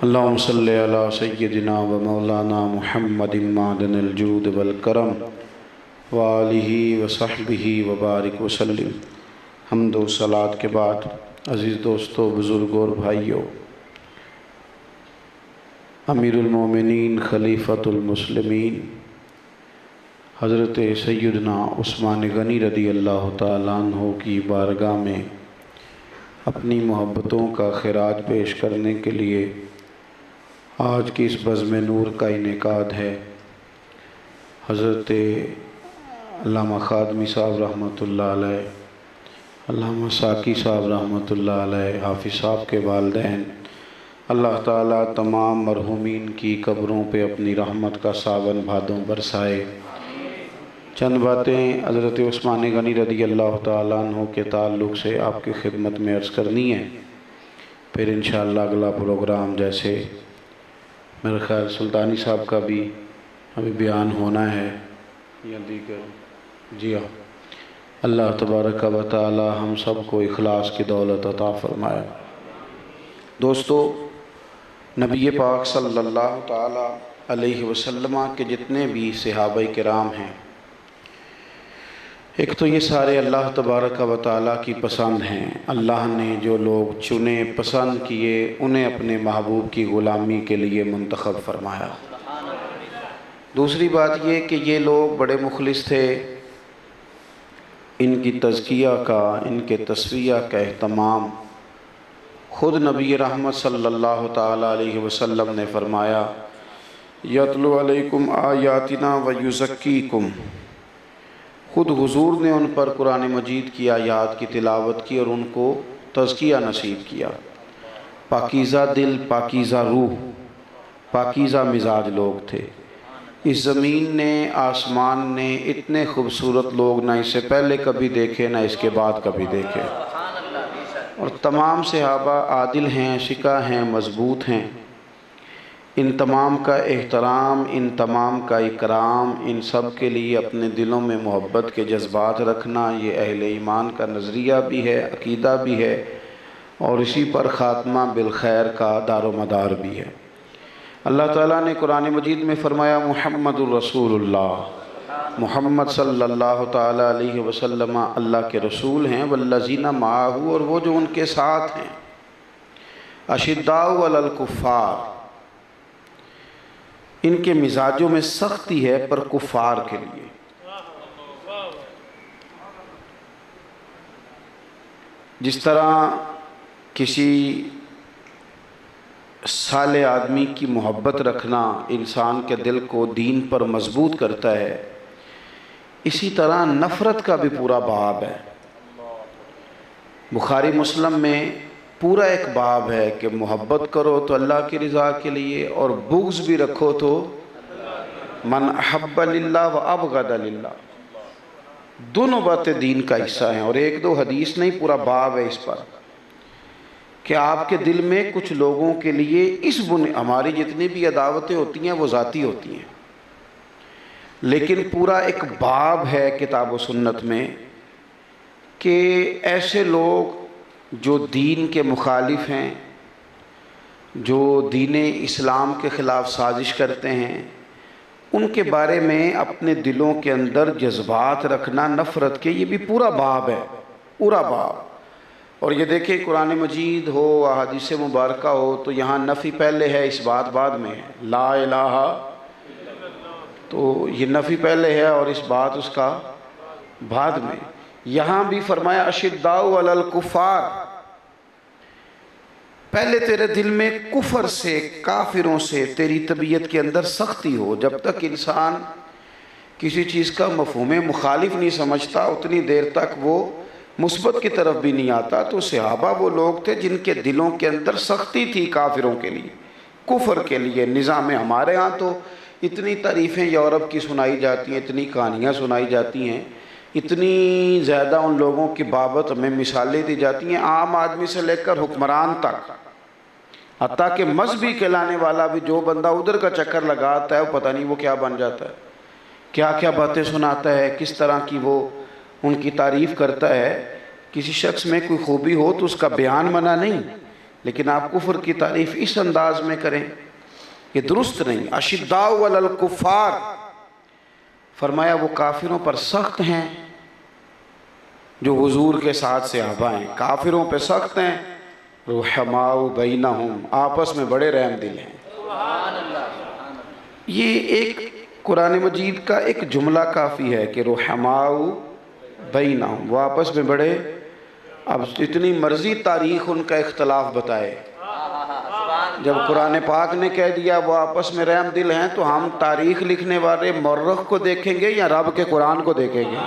اللہم صلی علی سیدنا و مولانا محمد معدن الجود والکرم وآلہ و صحبہ و بارک وسلم۔ حمد و صلاة کے بعد عزیز دوستو، بزرگوں اور بھائیوں، امیر المومنین خلیفۃ المسلمین حضرت سیدنا عثمان غنی رضی اللہ تعالیٰ عنہ کی بارگاہ میں اپنی محبتوں کا خراج پیش کرنے کے لیے آج کی اس بزم نور کا انعقاد ہے۔ حضرت علامہ خادمی صاحب رحمۃ اللہ علیہ، علامہ ساکی صاحب رحمۃ اللہ علیہ، حافظ صاحب کے والدین، اللہ تعالیٰ تمام مرحومین کی قبروں پہ اپنی رحمت کا ساون بھادوں برسائے۔ چند باتیں حضرت عثمان غنی رضی اللہ تعالیٰ عنہ کے تعلق سے آپ کی خدمت میں عرض کرنی ہے، پھر انشاءاللہ اگلا پروگرام جیسے میرے خیال سلطانی صاحب کا بھی ابھی بیان ہونا ہے یا دیگر، جی ہاں، اللہ تبارک و تعالی ہم سب کو اخلاص کی دولت عطا فرمائے۔ دوستو، نبی پاک صلی اللہ تعالی علیہ وسلم کے جتنے بھی صحابہ کرام ہیں، ایک تو یہ سارے اللہ تبارک و تعالی کی پسند ہیں۔ اللہ نے جو لوگ چنے، پسند کیے، انہیں اپنے محبوب کی غلامی کے لیے منتخب فرمایا۔ دوسری بات یہ کہ یہ لوگ بڑے مخلص تھے، ان کی تزکیہ کا، ان کے تصفیہ کا اہتمام خود نبی رحمت صلی اللہ تعالی علیہ وسلم نے فرمایا، یتلو علیکم آیاتنا ویزکیکم۔ خود حضور نے ان پر قرآن مجید کی آیات کی تلاوت کی اور ان کو تزکیہ نصیب کیا۔ پاکیزہ دل، پاکیزہ روح، پاکیزہ مزاج لوگ تھے۔ اس زمین نے، آسمان نے اتنے خوبصورت لوگ نہ اس سے پہلے کبھی دیکھے نہ اس کے بعد کبھی دیکھے، اور تمام صحابہ عادل ہیں، شکا ہیں، مضبوط ہیں۔ ان تمام کا احترام، ان تمام کا اکرام، ان سب کے لیے اپنے دلوں میں محبت کے جذبات رکھنا، یہ اہل ایمان کا نظریہ بھی ہے، عقیدہ بھی ہے، اور اسی پر خاتمہ بالخیر کا دار و مدار بھی ہے۔ اللہ تعالیٰ نے قرآن مجید میں فرمایا، محمد الرسول اللہ، محمد صلی اللہ تعالیٰ علیہ وسلم اللہ کے رسول ہیں، والذین معہ، اور وہ جو ان کے ساتھ ہیں، اشداء علی الکفار، ان کے مزاجوں میں سختی ہے پر کفار کے لیے۔ جس طرح کسی صالح آدمی کی محبت رکھنا انسان کے دل کو دین پر مضبوط کرتا ہے، اسی طرح نفرت کا بھی پورا باب ہے۔ بخاری مسلم میں پورا ایک باب ہے کہ محبت کرو تو اللہ کی رضا کے لیے، اور بغض بھی رکھو تو من احب للہ و ابغض للہ۔ دونوں باتیں دین کا حصہ ہیں، اور ایک دو حدیث نہیں، پورا باب ہے اس پر کہ آپ کے دل میں کچھ لوگوں کے لیے ہماری جتنی بھی عداوتیں ہوتی ہیں وہ ذاتی ہوتی ہیں، لیکن پورا ایک باب ہے کتاب و سنت میں کہ ایسے لوگ جو دین کے مخالف ہیں، جو دین اسلام کے خلاف سازش کرتے ہیں، ان کے بارے میں اپنے دلوں کے اندر جذبات رکھنا نفرت کے، یہ بھی پورا باب ہے، پورا باب۔ اور یہ دیکھیں، قرآن مجید ہو، احادیث مبارکہ ہو، تو یہاں نفی پہلے ہے، اس بات بعد میں ہے، لا الہ، تو یہ نفی پہلے ہے اور اس بات اس کا بعد میں۔ یہاں بھی فرمایا اشداء علی الکفار، پہلے تیرے دل میں کفر سے، کافروں سے تیری طبیعت کے اندر سختی ہو۔ جب تک انسان کسی چیز کا مفہوم مخالف نہیں سمجھتا، اتنی دیر تک وہ مثبت کی طرف بھی نہیں آتا۔ تو صحابہ وہ لوگ تھے جن کے دلوں کے اندر سختی تھی کافروں کے لیے، کفر کے لیے۔ نظام ہمارے ہاں تو اتنی تعریفیں یورپ کی سنائی جاتی ہیں، اتنی کہانیاں سنائی جاتی ہیں، اتنی زیادہ ان لوگوں کی بابت ہمیں مثالیں دی جاتی ہیں، عام آدمی سے لے کر حکمران تک، حتیٰ کہ مذہبی کہلانے والا بھی جو بندہ ادھر کا چکر لگاتا ہے وہ پتہ نہیں وہ کیا بن جاتا ہے، کیا کیا باتیں سناتا ہے، کس طرح کی وہ ان کی تعریف کرتا ہے۔ کسی شخص میں کوئی خوبی ہو تو اس کا بیان منع نہیں، لیکن آپ کفر کی تعریف اس انداز میں کریں یہ درست نہیں۔ اشداء علی الکفار، فرمایا وہ کافروں پر سخت ہیں جو حضور کے ساتھ صحابہ ہیں، کافروں پہ سخت ہیں، رحماء بینہم، آپس میں بڑے رحم دل ہیں۔ یہ ایک قرآن مجید کا ایک جملہ کافی ہے کہ رحماء بینہم، وہ آپس میں بڑے، اب اتنی مرضی تاریخ ان کا اختلاف بتائے، جب قرآن پاک نے کہہ دیا وہ آپس میں رحم دل ہیں تو ہم تاریخ لکھنے والے مورخ کو دیکھیں گے یا رب کے قرآن کو دیکھیں گے؟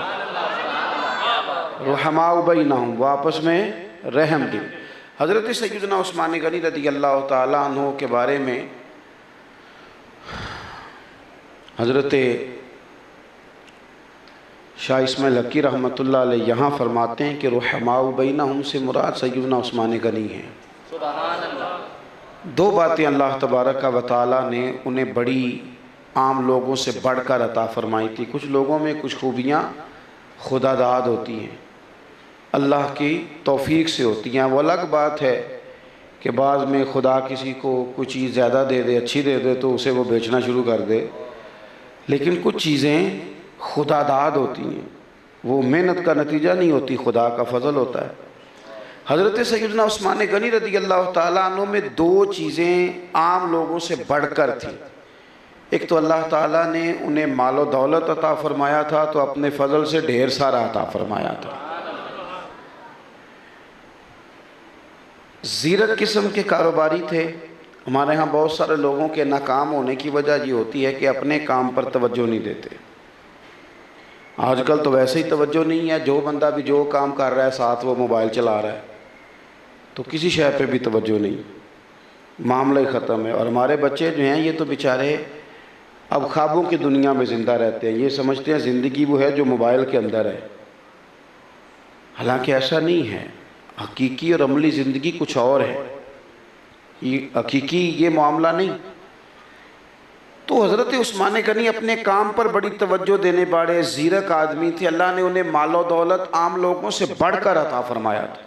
رحماء بینہم، وہ آپس میں رحم دل۔ حضرت سیدنا عثمان غنی رضی اللہ تعالیٰ عنہ کے بارے میں حضرت شاہ اسماعیل حقی رحمۃ اللہ علیہ یہاں فرماتے ہیں کہ رحماء بینہم سے مراد سیدنا عثمان غنی ہیں۔ دو باتیں اللہ تبارک و تعالیٰ نے انہیں بڑی عام لوگوں سے بڑھ کر عطا فرمائی تھی۔ کچھ لوگوں میں کچھ خوبیاں خدا داد ہوتی ہیں، اللہ کی توفیق سے ہوتی ہیں۔ وہ الگ بات ہے کہ بعض میں خدا کسی کو کوئی چیز زیادہ دے دے، اچھی دے دے تو اسے وہ بیچنا شروع کر دے، لیکن کچھ چیزیں خدا داد ہوتی ہیں، وہ محنت کا نتیجہ نہیں ہوتی، خدا کا فضل ہوتا ہے۔ حضرت سیدنا عثمان غنی رضی اللہ تعالیٰ عنہ میں دو چیزیں عام لوگوں سے بڑھ کر تھیں۔ ایک تو اللہ تعالیٰ نے انہیں مال و دولت عطا فرمایا تھا تو اپنے فضل سے ڈھیر سارا عطا فرمایا تھا۔ زیرک قسم کے کاروباری تھے۔ ہمارے ہاں بہت سارے لوگوں کے ناکام ہونے کی وجہ یہ ہوتی ہے کہ اپنے کام پر توجہ نہیں دیتے۔ آج کل تو ویسے ہی توجہ نہیں ہے، جو بندہ بھی جو کام کر رہا ہے ساتھ وہ موبائل چلا رہا ہے، تو کسی شے پہ بھی توجہ نہیں، معاملہ ہی ختم ہے۔ اور ہمارے بچے جو ہیں یہ تو بیچارے اب خوابوں کی دنیا میں زندہ رہتے ہیں، یہ سمجھتے ہیں زندگی وہ ہے جو موبائل کے اندر ہے، حالانکہ ایسا نہیں ہے۔ حقیقی اور عملی زندگی کچھ اور ہے، یہ حقیقی یہ معاملہ نہیں۔ تو حضرت عثمان غنی اپنے کام پر بڑی توجہ دینے والے زیرک آدمی تھے، اللہ نے انہیں مال و دولت عام لوگوں سے بڑھ کر عطا فرمایا تھا۔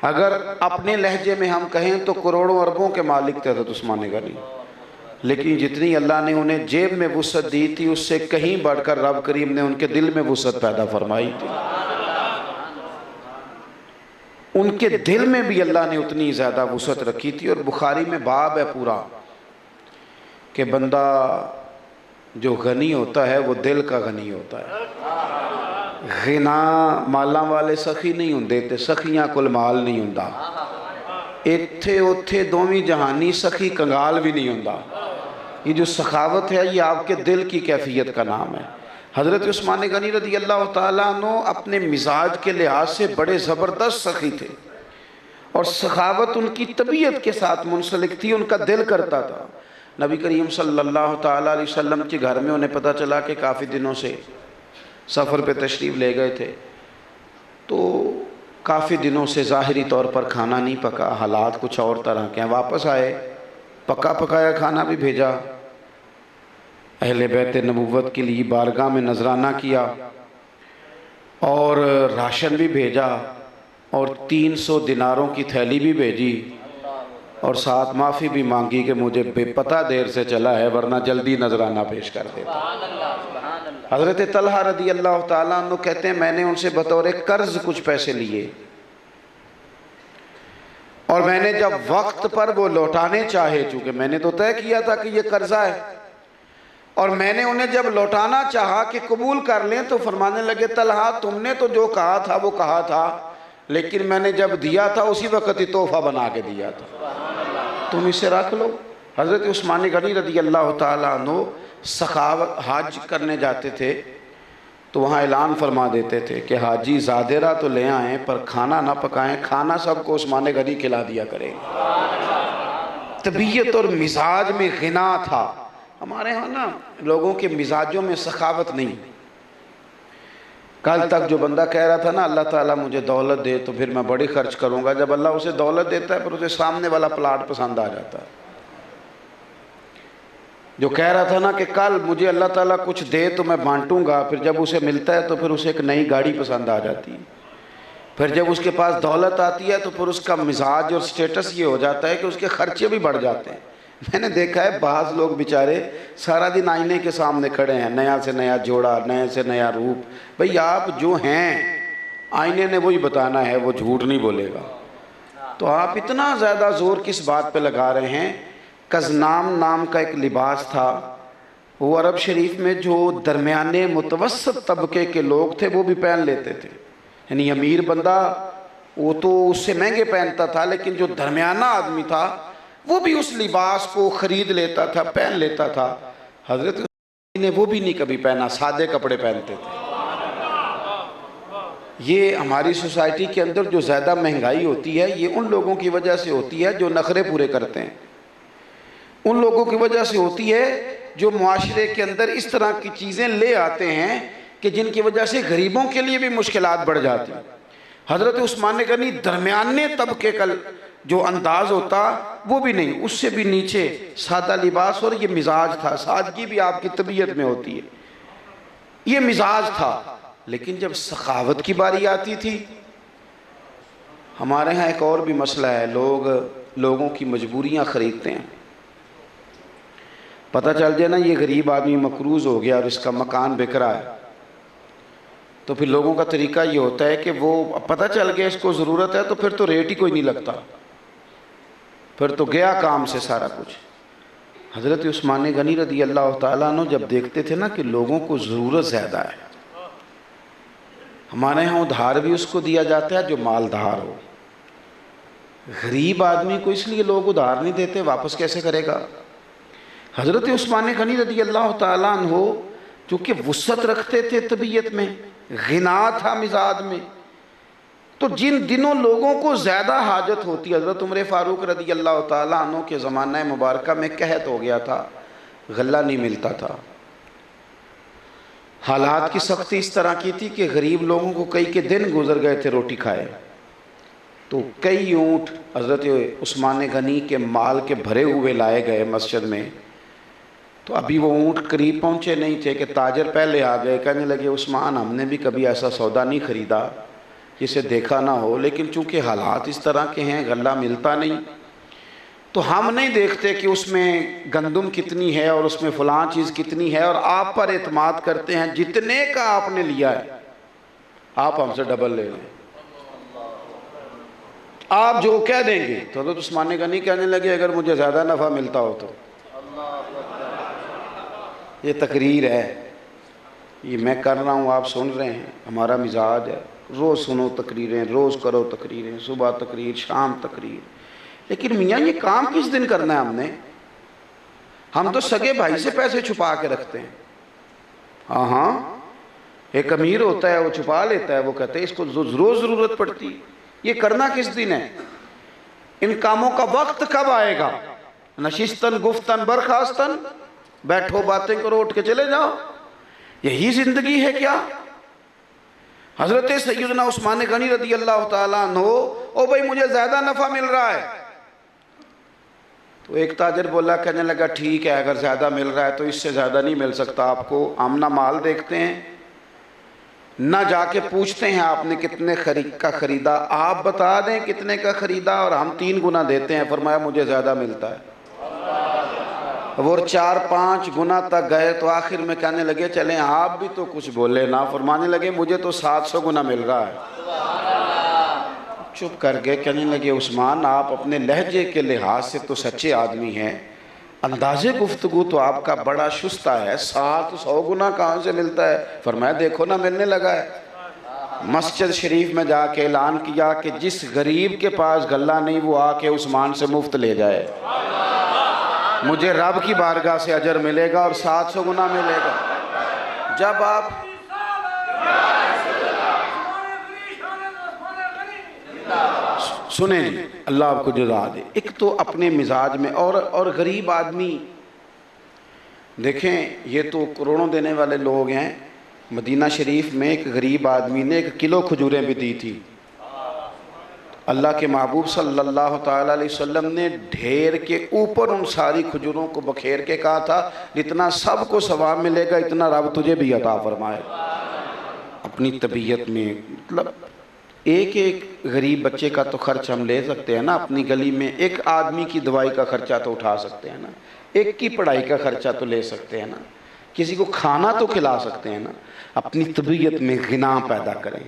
اگر اپنے لہجے میں ہم کہیں تو کروڑوں اربوں کے مالک تھے حضرت عثمان غنی، لیکن جتنی اللہ نے انہیں جیب میں وسعت دی تھی اس سے کہیں بڑھ کر رب کریم نے ان کے دل میں وسعت پیدا فرمائی تھی۔ ان کے دل میں بھی اللہ نے اتنی زیادہ وسعت رکھی تھی، اور بخاری میں باب ہے پورا کہ بندہ جو غنی ہوتا ہے وہ دل کا غنی ہوتا ہے۔ غنا مالاں والے سخی نہیں ہوندے تے سخیاں کل مال نہیں ہوندا، ایتھے اوتھے دوویں جہانی سخی کنگال بھی نہیں ہوندا۔ یہ جو سخاوت ہے یہ آپ کے دل کی کیفیت کا نام ہے۔ حضرت عثمان غنی رضی اللہ تعالیٰ عنہ اپنے مزاج کے لحاظ سے بڑے زبردست سخی تھے، اور سخاوت ان کی طبیعت کے ساتھ منسلک تھی، ان کا دل کرتا تھا۔ نبی کریم صلی اللہ تعالیٰ علیہ وسلم کے گھر میں انہیں پتہ چلا کہ کافی دنوں سے سفر پہ تشریف لے گئے تھے، تو کافی دنوں سے ظاہری طور پر کھانا نہیں پکا، حالات کچھ اور طرح کے ہیں۔ واپس آئے، پکا پکایا کھانا بھی بھیجا، اہل بیت نبوت کے لیے بارگاہ میں نذرانہ کیا، اور راشن بھی بھیجا، اور 300 دیناروں کی تھیلی بھی بھیجی، اور ساتھ معافی بھی مانگی کہ مجھے بے پتہ دیر سے چلا ہے ورنہ جلدی نذرانہ پیش کر دیتا۔ حضرت طلحہ رضی اللہ تعالیٰ عنہ کہتے ہیں میں نے ان سے بطور قرض کچھ پیسے لیے، اور میں نے جب وقت پر وہ لوٹانے چاہے، چونکہ میں نے تو طے کیا تھا کہ یہ قرضہ ہے، اور میں نے انہیں جب لوٹانا چاہا کہ قبول کر لیں تو فرمانے لگے طلحہ تم نے تو جو کہا تھا وہ کہا تھا، لیکن میں نے جب دیا تھا اسی وقت ہی تحفہ بنا کے دیا تھا، تم اسے رکھ لو۔ حضرت عثمان غنی رضی اللہ تعالیٰ عنہ سخاوت حج کرنے جاتے تھے تو وہاں اعلان فرما دیتے تھے کہ حاجی زادرہ تو لے آئیں پر کھانا نہ پکائیں، کھانا سب کو عثمان غنی کھلا دیا کریں۔ طبیعت اور مزاج میں غنا تھا۔ ہمارے ہاں نا لوگوں کے مزاجوں میں سخاوت نہیں۔ کل تک جو بندہ کہہ رہا تھا نا اللہ تعالیٰ مجھے دولت دے تو پھر میں بڑی خرچ کروں گا، جب اللہ اسے دولت دیتا ہے پھر اسے سامنے والا پلاٹ پسند آ جاتا ہے۔ جو کہہ رہا تھا نا کہ کل مجھے اللہ تعالیٰ کچھ دے تو میں بانٹوں گا، پھر جب اسے ملتا ہے تو پھر اسے ایک نئی گاڑی پسند آ جاتی ہے، پھر جب اس کے پاس دولت آتی ہے تو پھر اس کا مزاج اور سٹیٹس یہ ہو جاتا ہے کہ اس کے خرچے بھی بڑھ جاتے ہیں۔ میں نے دیکھا ہے بعض لوگ بیچارے سارا دن آئینے کے سامنے کھڑے ہیں، نیا سے نیا جوڑا، نئے سے نیا روپ۔ بھئی آپ جو ہیں آئینے نے وہی بتانا ہے، وہ جھوٹ نہیں بولے گا۔ تو آپ اتنا زیادہ زور کس بات پہ لگا رہے ہیں؟ قزنام نام کا ایک لباس تھا، وہ عرب شریف میں جو درمیانے متوسط طبقے کے لوگ تھے وہ بھی پہن لیتے تھے، یعنی امیر بندہ وہ تو اس سے مہنگے پہنتا تھا، لیکن جو درمیانہ آدمی تھا وہ بھی اس لباس کو خرید لیتا تھا، پہن لیتا تھا۔ حضرت نے وہ بھی نہیں کبھی پہنا، سادے کپڑے پہنتے تھے۔ یہ ہماری سوسائٹی کے اندر جو زیادہ مہنگائی ہوتی ہے یہ ان لوگوں کی وجہ سے ہوتی ہے جو نخرے پورے کرتے ہیں، ان لوگوں کی وجہ سے ہوتی ہے جو معاشرے کے اندر اس طرح کی چیزیں لے آتے ہیں کہ جن کی وجہ سے غریبوں کے لیے بھی مشکلات بڑھ جاتی ہیں۔ حضرت عثمان غنی درمیانے طبقے کا جو انداز ہوتا وہ بھی نہیں، اس سے بھی نیچے سادہ لباس، اور یہ مزاج تھا، سادگی بھی آپ کی طبیعت میں ہوتی ہے، یہ مزاج تھا۔ لیکن جب سخاوت کی باری آتی تھی، ہمارے ہاں ایک اور بھی مسئلہ ہے، لوگوں کی مجبوریاں خریدتے ہیں۔ پتہ چل جائے نا یہ غریب آدمی مقروض ہو گیا اور اس کا مکان بک رہا ہے، تو پھر لوگوں کا طریقہ یہ ہوتا ہے کہ وہ پتہ چل گیا اس کو ضرورت ہے تو پھر تو ریٹ ہی کوئی نہیں لگتا، پھر تو گیا کام سے سارا کچھ۔ حضرت عثمان غنی رضی اللہ تعالیٰ عنہ جب دیکھتے تھے نا کہ لوگوں کو ضرورت زیادہ ہے، ہمارے ہاں ادھار بھی اس کو دیا جاتا ہے جو مالدار ہو، غریب آدمی کو اس لیے لوگ ادھار نہیں دیتے، واپس کیسے کرے گا؟ حضرت عثمان غنی رضی اللہ تعالیٰ عنہ چونکہ وسعت رکھتے تھے طبیعت میں، غنا تھا مزاج میں، تو جن دنوں لوگوں کو زیادہ حاجت ہوتی، حضرت عمر فاروق رضی اللہ تعالیٰ عنہ کے زمانہ مبارکہ میں قحط ہو گیا تھا، غلہ نہیں ملتا تھا، حالات کی سختی اس طرح کی تھی کہ غریب لوگوں کو کئی کے دن گزر گئے تھے روٹی کھائے، تو کئی اونٹ حضرت عثمان غنی کے مال کے بھرے ہوئے لائے گئے مسجد میں، تو ابھی وہ اونٹ قریب پہنچے نہیں تھے کہ تاجر پہلے آ گئے، کہنے لگے عثمان ہم نے بھی کبھی ایسا سودا نہیں خریدا جسے دیکھا نہ ہو، لیکن چونکہ حالات اس طرح کے ہیں غلہ ملتا نہیں، تو ہم نہیں دیکھتے کہ اس میں گندم کتنی ہے اور اس میں فلاں چیز کتنی ہے، اور آپ پر اعتماد کرتے ہیں جتنے کا آپ نے لیا ہے آپ ہم سے ڈبل لے لیں، آپ جو کہہ دیں گے۔ تو حضرت عثمان غنی کہنے لگے اگر مجھے زیادہ نفع ملتا ہو تو، یہ تقریر ہے، یہ میں کر رہا ہوں آپ سن رہے ہیں، ہمارا مزاج ہے، روز سنو تقریریں، روز کرو تقریریں، صبح تقریر، شام تقریر، لیکن میاں یہ کام کس دن کرنا ہے؟ ہم تو سگے بھائی سے پیسے چھپا کے رکھتے ہیں۔ ہاں ایک امیر ہوتا ہے وہ چھپا لیتا ہے، وہ کہتے ہیں اس کو روز ضرورت پڑتی، یہ کرنا کس دن ہے؟ ان کاموں کا وقت کب آئے گا؟ نشستن گفتن برخاستن، بیٹھو باتیں کرو اٹھ کے چلے جاؤ، یہی زندگی ہے کیا؟ حضرت سیدنا عثمان غنی رضی اللہ تعالیٰ عنہ، او بھائی مجھے زیادہ نفع مل رہا ہے، تو ایک تاجر بولا، کہنے لگا ٹھیک ہے اگر زیادہ مل رہا ہے تو اس سے زیادہ نہیں مل سکتا آپ کو، ہم نہ مال دیکھتے ہیں نہ جا کے پوچھتے ہیں آپ نے کتنے کا خریدا، آپ بتا دیں کتنے کا خریدا اور ہم 3 گنا دیتے ہیں۔ فرمایا مجھے زیادہ ملتا ہے، وہ 4-5 گنا تک گئے تو آخر میں کہنے لگے چلیں آپ بھی تو کچھ بولے نا، فرمانے لگے مجھے تو 700 گنا مل رہا ہے۔ چپ کر گئے، کہنے لگے عثمان آپ اپنے لہجے کے لحاظ سے تو سچے آدمی ہیں، انداز گفتگو تو آپ کا بڑا شستہ ہے، 700 گنا کہاں سے ملتا ہے؟ فرمایا دیکھو نا ملنے لگا ہے۔ مسجد شریف میں جا کے اعلان کیا کہ جس غریب کے پاس غلہ نہیں وہ آ کے عثمان سے مفت لے جائے، مجھے رب کی بارگاہ سے اجر ملے گا اور 700 گنا ملے گا۔ جب آپ سنیں جی، اللہ آپ کو جزا دے، ایک تو اپنے مزاج میں اور غریب آدمی، دیکھیں یہ تو کروڑوں دینے والے لوگ ہیں، مدینہ شریف میں ایک غریب آدمی نے 1 کلو کھجوریں بھی دی تھی، اللہ کے محبوب صلی اللہ تعالیٰ علیہ وسلم نے ڈھیر کے اوپر ان ساری کھجوروں کو بکھیر کے کہا تھا جتنا سب کو ثواب ملے گا اتنا رب تجھے بھی عطا فرمائے۔ اپنی طبیعت میں مطلب ایک ایک غریب بچے کا تو خرچ ہم لے سکتے ہیں نا، اپنی گلی میں ایک آدمی کی دوائی کا خرچہ تو اٹھا سکتے ہیں نا، ایک کی پڑھائی کا خرچہ تو لے سکتے ہیں نا، کسی کو کھانا تو کھلا سکتے ہیں نا۔ اپنی طبیعت میں غنا پیدا کریں۔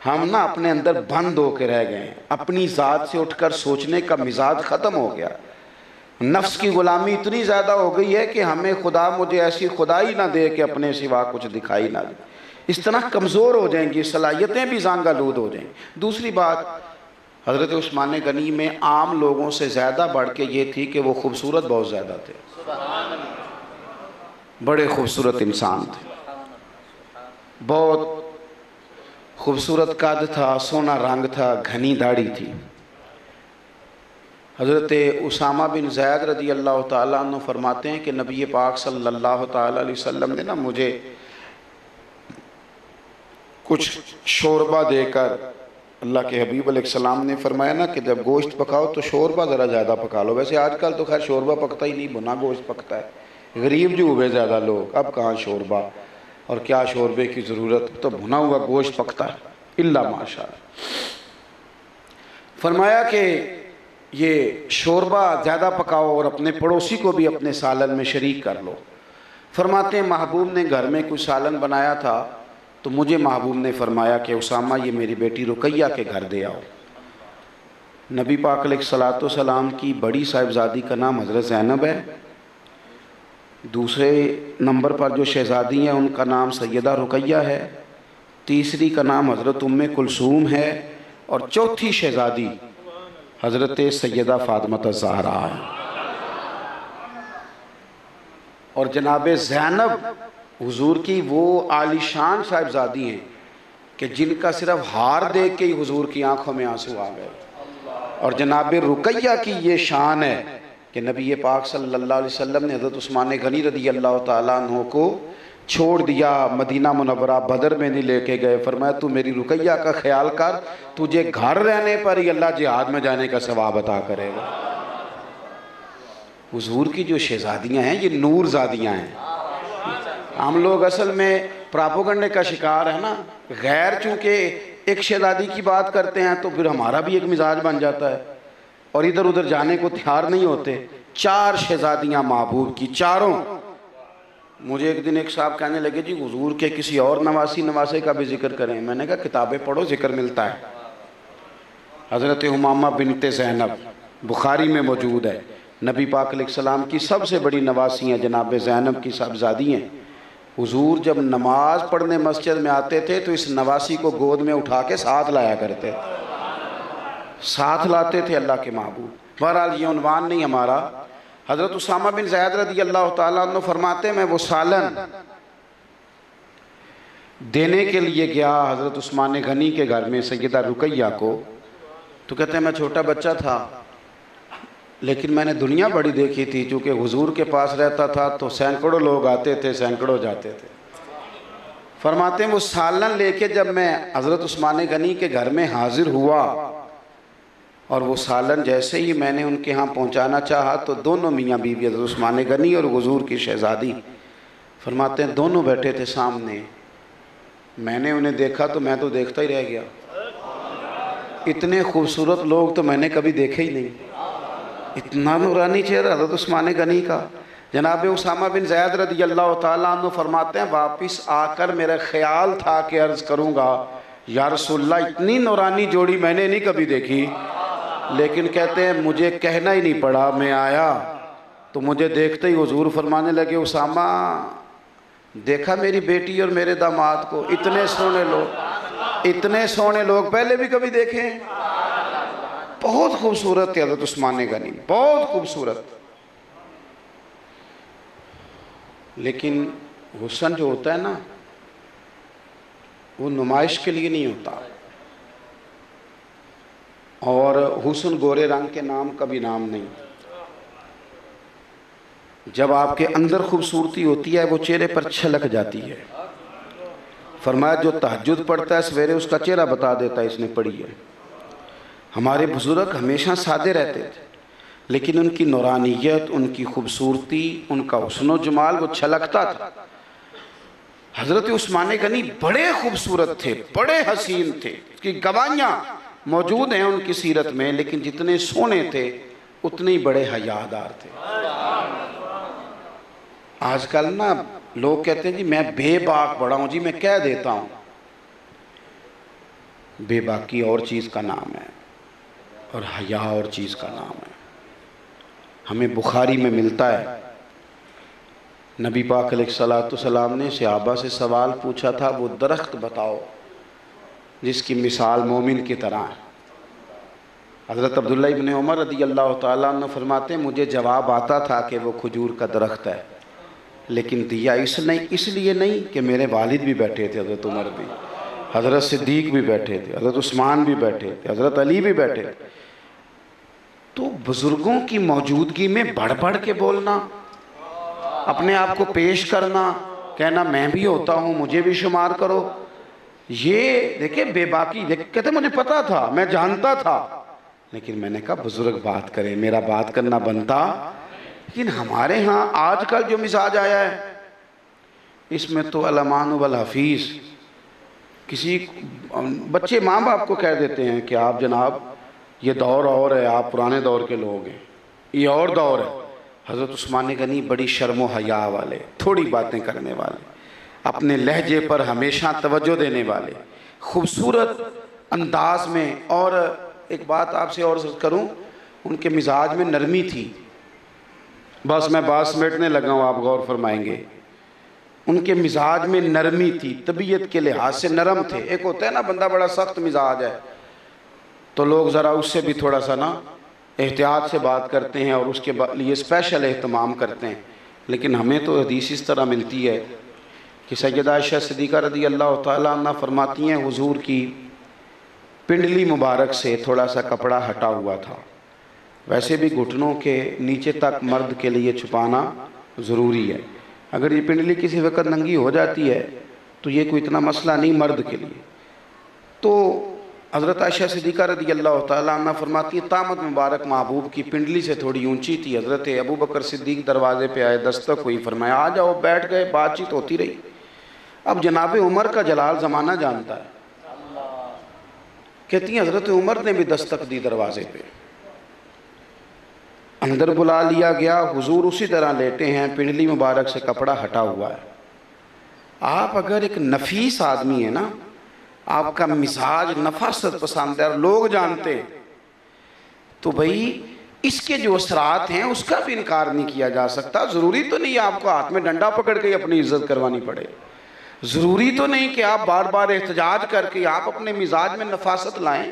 ہم نا اپنے اندر بند ہو کے رہ گئے ہیں، اپنی ذات سے اٹھ کر سوچنے کا مزاج ختم ہو گیا، نفس کی غلامی اتنی زیادہ ہو گئی ہے کہ ہمیں خدا مجھے ایسی خدائی نہ دے کہ اپنے سوا کچھ دکھائی نہ دے۔ اس طرح کمزور ہو جائیں گی، صلاحیتیں بھی زانگ آلود ہو جائیں گی۔ دوسری بات، حضرت عثمان غنی میں عام لوگوں سے زیادہ بڑھ کے یہ تھی کہ وہ خوبصورت بہت زیادہ تھے، بڑے خوبصورت انسان تھے، بہت خوبصورت قد تھا، سونا رنگ تھا، گھنی داڑھی تھی۔ حضرت اسامہ بن زید رضی اللہ تعالیٰ عنہ فرماتے ہیں کہ نبی پاک صلی اللہ تعالیٰ علیہ وسلم نے نا مجھے کچھ شوربہ دے کر، اللہ کے حبیب علیہ السلام نے فرمایا نا کہ جب گوشت پکاؤ تو شوربہ ذرا زیادہ پکا لو۔ ویسے آج کل تو خیر شوربہ پکتا ہی نہیں، بھنا گوشت پکتا ہے، غریب جو ہوئے زیادہ لوگ، اب کہاں شوربہ، اور کیا شوربے کی ضرورت، تو بھنا ہوا گوشت پکتا ہے اللہ ماشاءاللہ۔ فرمایا کہ یہ شوربہ زیادہ پکاؤ اور اپنے پڑوسی کو بھی اپنے سالن میں شریک کر لو۔ فرماتے ہیں محبوب نے گھر میں کوئی سالن بنایا تھا تو مجھے محبوب نے فرمایا کہ اسامہ یہ میری بیٹی رقیہ کے گھر دے آؤ۔ نبی پاک علیہ الصلوۃ والسلام کی بڑی صاحبزادی کا نام حضرت زینب ہے، دوسرے نمبر پر جو شہزادی ہیں ان کا نام سیدہ رقیہ ہے، تیسری کا نام حضرت ام کلثوم ہے، اور چوتھی شہزادی حضرت سیدہ فاطمہ الزہرا ہے۔ اور جناب زینب حضور کی وہ عالی شان صاحبزادی ہیں کہ جن کا صرف ہار دیکھ کے ہی حضور کی آنکھوں میں آنسو آ گئے۔ اور جناب رقیہ کی یہ شان ہے کہ نبی پاک صلی اللہ علیہ وسلم نے حضرت عثمان غنی رضی اللہ تعالیٰ عنہ کو چھوڑ دیا، مدینہ منورہ بدر میں نہیں لے کے گئے، فرمایا تو میری رقیہ کا خیال کر، تجھے گھر رہنے پر ہی اللہ جہاد میں جانے کا ثواب عطا کرے گا۔ حضور کی جو شہزادیاں ہیں یہ نور زادیاں ہیں۔ ہم لوگ اصل میں پراپوگنڈے کا شکار ہے نا، غیر چونکہ ایک شہزادی کی بات کرتے ہیں تو پھر ہمارا بھی ایک مزاج بن جاتا ہے اور ادھر ادھر جانے کو تیار نہیں ہوتے۔ 4 شہزادیاں محبوب کی، چاروں۔ مجھے ایک دن ایک صاحب کہنے لگے جی حضور کے کسی اور نواسے کا بھی ذکر کریں، میں نے کہا کتابیں پڑھو ذکر ملتا ہے۔ حضرت امامہ بنت زینب بخاری میں موجود ہے، نبی پاک علیہ السلام کی سب سے بڑی نواسی ہیں، جناب زینب کی صاحبزادی ہیں۔ حضور جب نماز پڑھنے مسجد میں آتے تھے تو اس نواسی کو گود میں اٹھا کے ساتھ لایا کرتے، ساتھ لاتے تھے اللہ کے محبوب۔ بہرحال یہ عنوان نہیں ہمارا۔ حضرت اسامہ بن زید رضی اللہ تعالیٰ عنہ فرماتے ہیں میں وہ سالن دینے کے لیے گیا حضرت عثمان غنی کے گھر میں سیدہ رقیہ کو، تو کہتے ہیں میں چھوٹا بچہ تھا لیکن میں نے دنیا بڑی دیکھی تھی، چونکہ حضور کے پاس رہتا تھا تو سینکڑوں لوگ آتے تھے، سینکڑوں جاتے تھے۔ فرماتے ہیں وہ سالن لے کے جب میں حضرت عثمان غنی کے گھر میں حاضر ہوا اور وہ سالن جیسے ہی میں نے ان کے ہاں پہنچانا چاہا تو دونوں میاں بیوی حضرت عثمان غنی اور حضور کی شہزادی فرماتے ہیں دونوں بیٹھے تھے سامنے، میں نے انہیں دیکھا تو میں تو دیکھتا ہی رہ گیا، اتنے خوبصورت لوگ تو میں نے کبھی دیکھے ہی نہیں، اتنا نورانی چہرہ حضرت عثمان غنی کا۔ جناب اسامہ بن زید رضی اللہ تعالیٰ عنہ فرماتے ہیں واپس آ کر میرا خیال تھا کہ عرض کروں گا یا رسول اللہ اتنی نورانی جوڑی میں نے نہیں کبھی دیکھی، لیکن کہتے ہیں مجھے کہنا ہی نہیں پڑا، میں آیا تو مجھے دیکھتے ہی حضور فرمانے لگے اسامہ دیکھا میری بیٹی اور میرے داماد کو، اتنے سونے لوگ پہلے بھی کبھی دیکھیں؟ بہت خوبصورت ہے حضرت عثمان غنی، بہت خوبصورت۔ لیکن حسن جو ہوتا ہے نا وہ نمائش کے لیے نہیں ہوتا، اور حسن گورے رنگ کے نام کا بھی نام نہیں۔ جب آپ کے اندر خوبصورتی ہوتی ہے وہ چہرے پر چھلک جاتی ہے۔ فرمایا جو تہجد پڑھتا ہے سویرے اس کا چہرہ بتا دیتا ہے اس نے پڑھی ہے۔ ہمارے بزرگ ہمیشہ سادے رہتے تھے لیکن ان کی نورانیت، ان کی خوبصورتی، ان کا حسن و جمال وہ چھلکتا تھا۔ حضرت عثمان غنی بڑے خوبصورت تھے، بڑے حسین تھے، اس کی گواہیاں موجود ہیں ان کی سیرت میں، لیکن جتنے سونے تھے اتنے ہی بڑے حیادار تھے۔ آج کل نا لوگ کہتے ہیں جی میں بے باک بڑا ہوں، جی میں کہہ دیتا ہوں، بے باکی اور چیز کا نام ہے اور حیا اور چیز کا نام ہے۔ ہمیں بخاری میں ملتا ہے، نبی پاک علیہ السلام نے صحابہ سے سوال پوچھا تھا، وہ درخت بتاؤ جس کی مثال مومن کی طرح ہے۔ حضرت عبداللہ ابن عمر رضی اللہ تعالیٰ عنہ فرماتے ہیں مجھے جواب آتا تھا کہ وہ کھجور کا درخت ہے، لیکن دیا اس لیے نہیں کہ میرے والد بھی بیٹھے تھے، حضرت عمر بھی، حضرت صدیق بھی بیٹھے تھے، حضرت عثمان بھی بیٹھے تھے، حضرت علی بھی بیٹھے تھے۔ تو بزرگوں کی موجودگی میں بڑھ بڑھ کے بولنا، اپنے آپ کو پیش کرنا، کہنا میں بھی ہوتا ہوں، مجھے بھی شمار کرو، یہ دیکھیں بے باکی۔ کہتے مجھے پتا تھا، میں جانتا تھا، لیکن میں نے کہا بزرگ بات کریں، میرا بات کرنا بنتا۔ لیکن ہمارے ہاں آج کل جو مزاج آیا ہے، اس میں تو الامان والحفیظ، کسی بچے ماں باپ کو کہہ دیتے ہیں کہ آپ جناب یہ دور اور ہے، آپ پرانے دور کے لوگ ہیں، یہ اور دور ہے۔ حضرت عثمان غنی بڑی شرم و حیا والے، تھوڑی باتیں کرنے والے، اپنے لہجے پر ہمیشہ توجہ دینے والے، خوبصورت انداز میں۔ اور ایک بات آپ سے اور کروں، ان کے مزاج میں نرمی تھی، بس میں بات سمیٹنے لگا ہوں، آپ غور فرمائیں گے، ان کے مزاج میں نرمی تھی، طبیعت کے لحاظ سے نرم تھے۔ ایک ہوتا ہے نا بندہ بڑا سخت مزاج ہے تو لوگ ذرا اس سے بھی تھوڑا سا نا احتیاط سے بات کرتے ہیں اور اس کے لیے اسپیشل اہتمام کرتے ہیں، لیکن ہمیں تو حدیث اس طرح ملتی ہے کہ سیدہ عائشہ صدیقہ رضی اللہ تعالیٰ عنہ فرماتی ہیں حضور کی پنڈلی مبارک سے تھوڑا سا کپڑا ہٹا ہوا تھا۔ ویسے بھی گھٹنوں کے نیچے تک مرد کے لیے چھپانا ضروری ہے، اگر یہ پنڈلی کسی وقت ننگی ہو جاتی ہے تو یہ کوئی اتنا مسئلہ نہیں مرد کے لیے۔ تو حضرت عائشہ صدیقہ رضی اللہ تعالیٰ عنہ فرماتی ہے طامت مبارک محبوب کی پنڈلی سے تھوڑی اونچی تھی، حضرت ابو بکر صدیق دروازے پہ آئے، دستک ہوئی، فرمایا آ جاؤ، بیٹھ گئے، بات چیت ہوتی رہی۔ اب جناب عمر کا جلال زمانہ جانتا ہے، کہتی ہیں حضرت عمر نے بھی دستک دی دروازے پہ، اندر بلا لیا گیا، حضور اسی طرح لیٹے ہیں، پنڈلی مبارک سے کپڑا ہٹا ہوا ہے۔ آپ اگر ایک نفیس آدمی ہیں نا، آپ کا مزاج نفاست پسند ہے اور لوگ جانتے ہیں، تو بھئی اس کے جو اثرات ہیں اس کا بھی انکار نہیں کیا جا سکتا۔ ضروری تو نہیں آپ کو ہاتھ میں ڈنڈا پکڑ کے اپنی عزت کروانی پڑے، ضروری تو نہیں کہ آپ بار بار احتجاج کر کے آپ اپنے مزاج میں نفاست لائیں،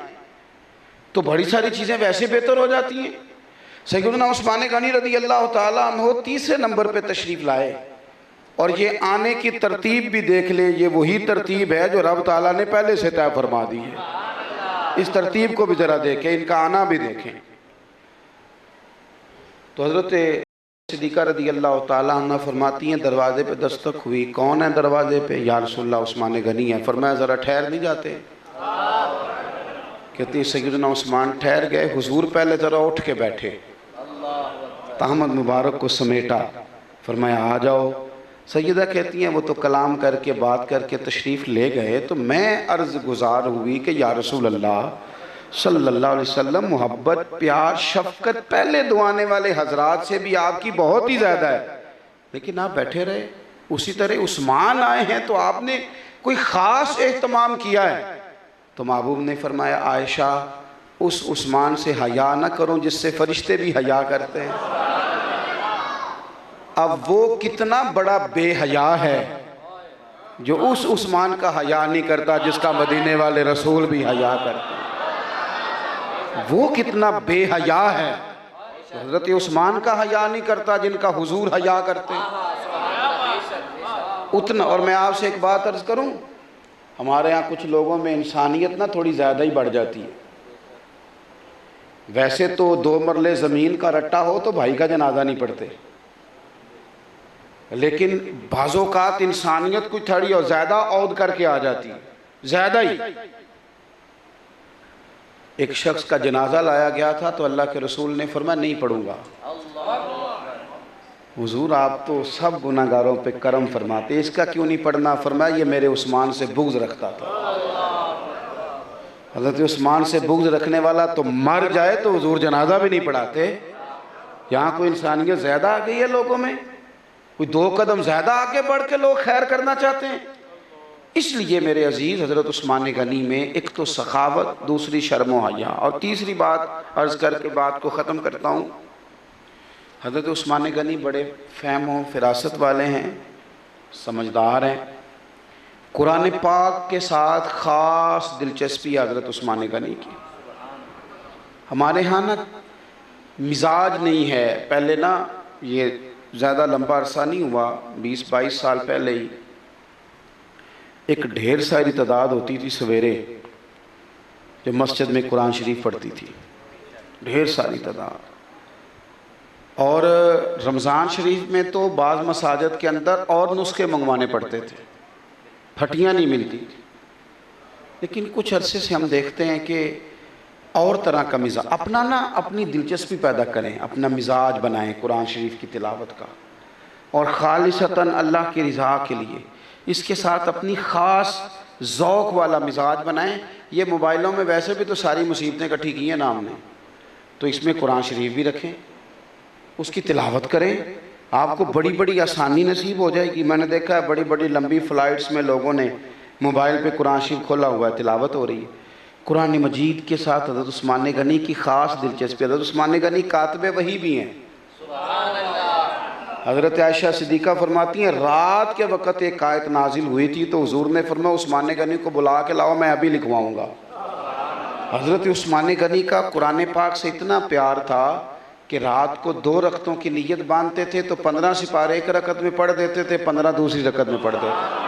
تو بڑی ساری چیزیں ویسے بہتر ہو جاتی ہیں۔ سیدنا عثمان غنی رضی اللہ تعالیٰ عنہ تیسرے نمبر پہ تشریف لائے، اور یہ آنے کی ترتیب بھی دیکھ لیں، یہ وہی ترتیب ہے جو رب تعالیٰ نے پہلے سے طے فرما دی ہے، اس ترتیب کو بھی ذرا دیکھیں، ان کا آنا بھی دیکھیں۔ تو حضرت صدیقہ رضی اللہ تعالیٰ عنہ فرماتی ہیں دروازے پہ دستک ہوئی، کون ہے دروازے پہ؟ یا رسول اللہ عثمان غنی ہے۔ فرمایا ذرا ٹھہر نہیں جاتے؟ کہتی سیدنا عثمان ٹھہر گئے، حضور پہلے ذرا اٹھ کے بیٹھے، طامت مبارک کو سمیٹا، فرمایا آ جاؤ۔ سیدہ کہتی ہیں وہ تو کلام کر کے بات کر کے تشریف لے گئے، تو میں عرض گزار ہوئی کہ یا رسول اللہ صلی اللہ علیہ وسلم محبت، پیار، شفقت پہلے دعانے والے حضرات سے بھی آپ کی بہت ہی زیادہ ہے، لیکن آپ بیٹھے رہے۔ اسی طرح عثمان آئے ہیں تو آپ نے کوئی خاص اہتمام کیا ہے؟ تو محبوب نے فرمایا عائشہ اس عثمان سے حیا نہ کرو جس سے فرشتے بھی حیا کرتے ہیں۔ اب وہ کتنا بڑا بے حیا ہے جو اس عثمان کا حیا نہیں کرتا جس کا مدینے والے رسول بھی حیا کرتے ہیں۔ وہ کتنا بے حیا ہے، حضرت عثمان کا حیا نہیں کرتا جن کا حضور حیا کرتے ہیں اتنا۔ اور میں آپ سے ایک بات عرض کروں، ہمارے ہاں کچھ لوگوں میں انسانیت نہ تھوڑی زیادہ ہی بڑھ جاتی ہے۔ ویسے تو 2 مرلے زمین کا رٹا ہو تو بھائی کا جنازہ نہیں پڑھتے، لیکن بعض اوقات انسانیت کوئی تھوڑی اور زیادہ عود کر کے آ جاتی ہے، زیادہ ہی۔ ایک شخص کا جنازہ لایا گیا تھا تو اللہ کے رسول نے فرمایا نہیں پڑھوں گا، حضور آپ تو سب گناہ گاروں پہ کرم فرماتے، اس کا کیوں نہیں پڑھنا؟ فرمایا یہ میرے عثمان سے بغض رکھتا تھا۔ حضرت عثمان سے بغض رکھنے والا تو مر جائے تو حضور جنازہ بھی نہیں پڑھاتے۔ یہاں کوئی انسانیت زیادہ آ گئی ہے لوگوں میں، کوئی 2 قدم زیادہ آگے بڑھ کے لوگ خیر کرنا چاہتے ہیں۔ اس لیے میرے عزیز حضرت عثمان غنی میں ایک تو سخاوت، دوسری شرم و حیا، اور تیسری بات عرض کر کے بات کو ختم کرتا ہوں۔ حضرت عثمان غنی بڑے فہم و فراست والے ہیں، سمجھدار ہیں۔ قرآن پاک کے ساتھ خاص دلچسپی حضرت عثمان غنی کی۔ ہمارے ہاں نا مزاج نہیں ہے، پہلے نا یہ زیادہ لمبا عرصہ نہیں ہوا، 20-22 سال پہلے ہی ایک ڈھیر ساری تعداد ہوتی تھی سویرے جو مسجد میں قرآن شریف پڑھتی تھی، ڈھیر ساری تعداد۔ اور رمضان شریف میں تو بعض مساجد کے اندر اور نسخے منگوانے پڑتے تھے، پھٹیاں نہیں ملتی تھی۔ لیکن کچھ عرصے سے ہم دیکھتے ہیں کہ اور طرح کا مزاج اپنی دلچسپی پیدا کریں، اپنا مزاج بنائیں قرآن شریف کی تلاوت کا، اور خالصتاً اللہ کی رضا کے لیے اس کے ساتھ اپنی خاص ذوق والا مزاج بنائیں۔ یہ موبائلوں میں ویسے بھی تو ساری مصیبتیں اکٹھی کی ہیں نام نے، تو اس میں قرآن شریف بھی رکھیں، اس کی تلاوت کریں، آپ کو بڑی بڑی آسانی نصیب ہو جائے گی۔ میں نے دیکھا ہے بڑی بڑی لمبی فلائٹس میں لوگوں نے موبائل پہ قرآن شریف کھولا ہوا ہے، تلاوت ہو رہی ہے۔ قرآن مجید کے ساتھ حضرت عثمان غنی کی خاص دلچسپی، حضرت عثمان غنی کاتب وحی بھی ہیں۔ حضرت عائشہ صدیقہ فرماتی ہیں رات کے وقت ایک آیت نازل ہوئی تھی تو حضور نے فرمایا عثمان غنی کو بلا کے لاؤ، میں ابھی لکھواؤں گا۔ حضرت عثمان غنی کا قرآن پاک سے اتنا پیار تھا کہ رات کو 2 رکعتوں کی نیت باندھتے تھے تو 15 سپارے ایک رکعت میں پڑھ دیتے تھے، 15 دوسری رکعت میں پڑھ دیتے تھے۔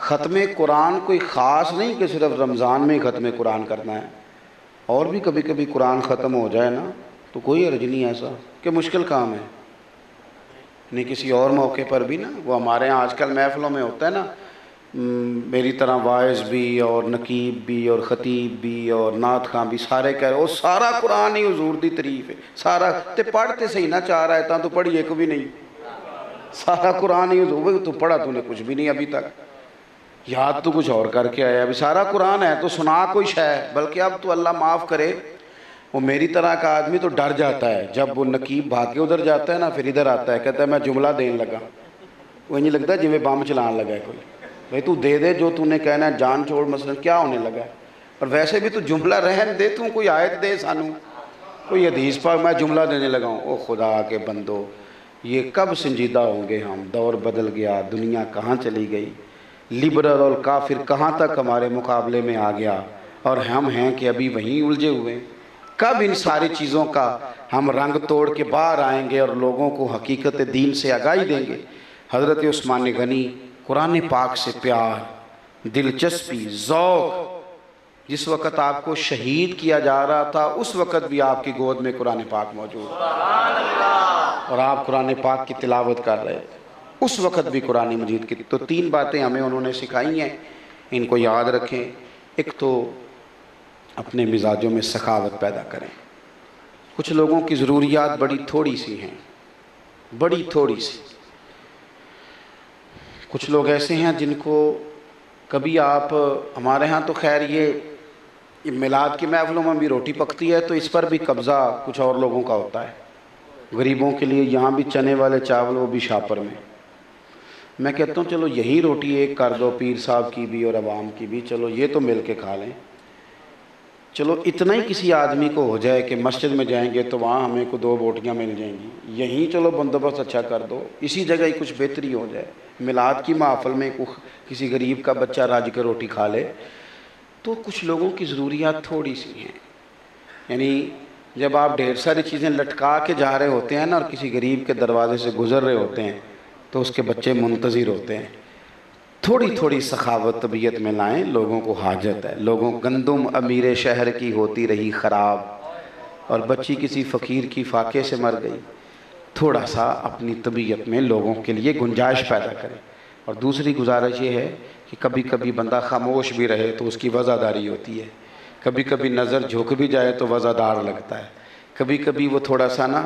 ختم قرآن کوئی خاص نہیں کہ صرف رمضان میں ہی ختم قرآن کرنا ہے، اور بھی کبھی کبھی قرآن ختم ہو جائے نا تو کوئی حرج نہیں ایسا کہ مشکل کام ہے، نہیں کسی اور موقع پر بھی نا۔ وہ ہمارے ہاں آج کل محفلوں میں ہوتا ہے نا، میری طرح واعظ بھی اور نقیب بھی اور خطیب بھی اور نعت خواں بھی سارے کہہ رہے وہ سارا قرآن ہی حضور دی تعریف ہے، سارا تے پڑھتے صحیح نہ 4 آیتاں تو پڑھی ایک بھی نہیں، سارا قرآن ہی حضور تو پڑھا تو نے کچھ بھی نہیں ابھی تک، یاد تو کچھ اور کر کے آیا، ابھی سارا قرآن ہے تو سنا کوئی شے، بلکہ اب تو اللہ معاف کرے وہ میری طرح کا آدمی تو ڈر جاتا ہے جب وہ نقیب بھاگ کے ادھر جاتا ہے نا، پھر ادھر آتا ہے کہتا ہے میں جملہ دین لگا، وہ نہیں لگتا جی میں بم چلان لگا ہے کوئی، بھائی تو دے دے جو تو نے کہنا ہے، جان چھوڑ مثلا کیا ہونے لگا ہے، اور ویسے بھی تو جملہ رہن دے، تو کوئی آیت دے سانو، کوئی حدیث پاک میں جملہ دینے لگا ہوں۔ او خدا کے بندو، یہ کب سنجیدہ ہوں گے ہم؟ دور بدل گیا، دنیا کہاں چلی گئی، لبرل اور کافر کہاں تک ہمارے مقابلے میں آ گیا، اور ہم ہیں کہ ابھی وہیں الجھے ہوئے۔ کب ان ساری چیزوں کا ہم رنگ توڑ کے باہر آئیں گے اور لوگوں کو حقیقت دین سے آگاہی دیں گے؟ حضرت عثمان غنی قرآن پاک سے پیار، دلچسپی، ذوق، جس وقت آپ کو شہید کیا جا رہا تھا اس وقت بھی آپ کی گود میں قرآن پاک موجود اور آپ قرآن پاک کی تلاوت کر رہے تھے، اس وقت بھی قرآن مجید کی۔ تو 3 باتیں ہمیں انہوں نے سکھائی ہیں، ان کو یاد رکھیں۔ ایک تو اپنے مزاجوں میں سخاوت پیدا کریں۔ کچھ لوگوں کی ضروریات بڑی تھوڑی سی ہیں، بڑی تھوڑی سی۔ کچھ لوگ ایسے ہیں جن کو کبھی آپ، ہمارے ہاں تو خیر یہ میلاد کی محفلوں میں بھی روٹی پکتی ہے تو اس پر بھی قبضہ کچھ اور لوگوں کا ہوتا ہے، غریبوں کے لیے یہاں بھی چنے والے چاول، وہ بھی شاپر میں۔ میں کہتا ہوں چلو یہی روٹی ایک کر دو، پیر صاحب کی بھی اور عوام کی بھی، چلو یہ تو مل کے کھا لیں۔ چلو اتنا ہی کسی آدمی کو ہو جائے کہ مسجد میں جائیں گے تو وہاں ہمیں کو 2 بوٹیاں مل جائیں گی، یہیں چلو بندوبست اچھا کر دو، اسی جگہ ہی کچھ بہتری ہو جائے، میلاد کی محفل میں کسی غریب کا بچہ راج کے روٹی کھا لے۔ تو کچھ لوگوں کی ضروریات تھوڑی سی ہیں، یعنی جب آپ ڈھیر ساری چیزیں لٹکا کے جا رہے ہوتے ہیں نا اور کسی غریب کے دروازے سے گزر رہے ہوتے ہیں تو اس کے بچے منتظر ہوتے ہیں، تھوڑی تھوڑی سخاوت طبیعت میں لائیں، لوگوں کو حاجت ہے۔ لوگوں گندم امیر شہر کی ہوتی رہی خراب، اور بچی کسی فقیر کی فاقے سے مر گئی۔ تھوڑا سا اپنی طبیعت میں لوگوں کے لیے گنجائش پیدا کریں۔ اور دوسری گزارش یہ ہے کہ کبھی کبھی بندہ خاموش بھی رہے تو اس کی وزاداری ہوتی ہے، کبھی کبھی نظر جھک بھی جائے تو وزادار لگتا ہے، کبھی کبھی وہ تھوڑا سا نا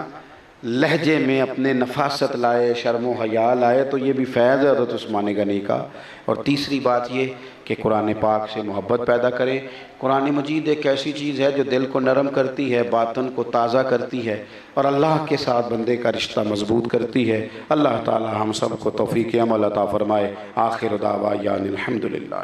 لہجے میں اپنے نفاست لائے، شرم و حیا لائے، تو یہ بھی فیض ہے حضرت عثمان غنی کا۔ اور تیسری بات یہ کہ قرآن پاک سے محبت پیدا کریں۔ قرآن مجید ایک ایسی چیز ہے جو دل کو نرم کرتی ہے، باطن کو تازہ کرتی ہے، اور اللہ کے ساتھ بندے کا رشتہ مضبوط کرتی ہے۔ اللہ تعالی ہم سب کو توفیق عمل عطا فرمائے۔ آخر دعوانا الحمدللہ۔